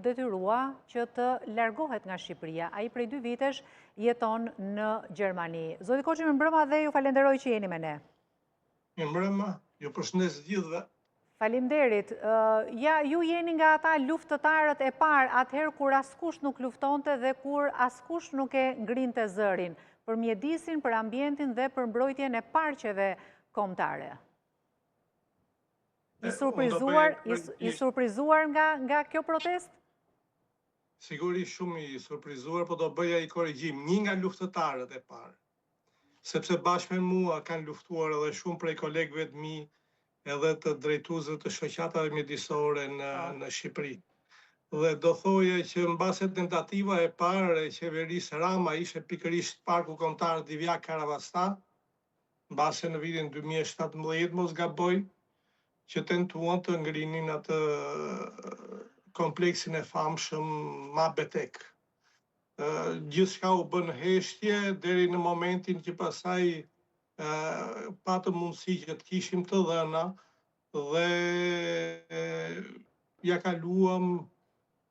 detyrua që të largohet nga Shqipëria. Ai prej 2 vitesh jeton në Gjermani. Zoti Koçi, mirëmbrëma dhe ju falenderoj që jeni me ne. Mirëmbrëma, ju përshëndes gjithëve. Faleminderit. Ja, ju jeni nga ata luftëtarët e parë atëherë kur askush nuk luftonte dhe kur askush nuk e ngrinte zërin për mjedisin, për ambientin dhe për mbrojtjen e parqeve kombëtare. I surprizuar nga kjo protest? Sigurisht shumë i surprizuar, po do bëja i korrigjim. Një nga luftëtarët e parë, sepse bashkë me mua kanë luftuar edhe shumë prej kolegëve të mi, edhe të drejtuesve të shoqatave mjedisore në Shqipëri. Dhe do thoje që mbase tentativa e parë e qeverisë Rama ishte pikërisht parku kombëtar Divjak Karavasta, mbase në vitin 2017 mos gaboj, që tentuan të ngrinin atë kompleksin e famshëm Mabetek. Gjithçka u bën heshtje deri në momentin që pasaj patëm mundësi që të kishim të dhëna dhe ja kaluam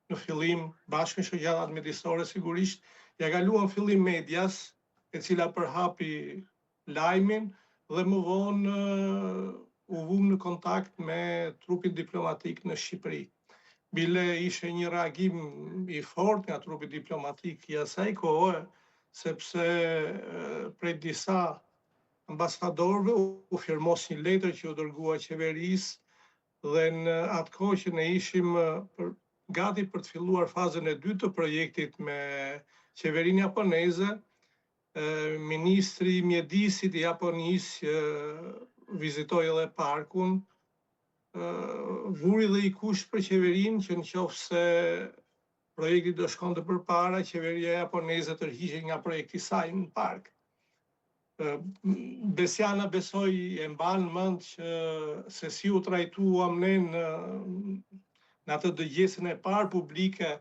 në fillim bashkë me shoqatat mjedisore sigurisht, ja kaluam fillim medias, e cila përhapi lajmin dhe më vonë u vum në kontakt me trupin diplomatik në Shqipëri. Bile ishe një reagim i fort nga trupi diplomatik i asaj kohe, sepse prej disa ambasadorëve u firmos një letër që u dërgua qeverisë dhe në atë kohë që ne ishim gati për të filluar fazën e 2 të projektit me qeverinë japoneze, ministri i mjedisit i Japonisë vizitoi edhe parkun, vuri dhe i kusht për qeverinë që nëse projekti do shkonte përpara, qeveria japoneze tërhiqej nga projekti i saj në park. Besiana besoj e mban mend që se si u trajtuam ne në atë dëgjesën e parë publike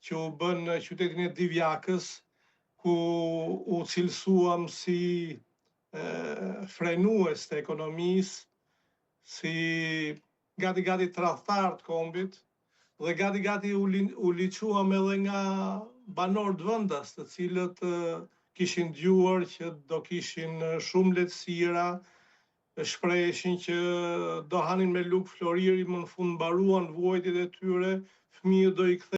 që u bën në qytetin e Divjakës, ku u cilësuam si frenues të ekonomisë, si gati tradhtar të kombit, dhe gati u liçuam edhe nga banorët vendas, të cilët kishin dëgjuar që do kishin shumë lehtësira, shpreheshin që do hanin me luk floriri, më në fund mbaruan vuajtjet e tyre, fëmijët do i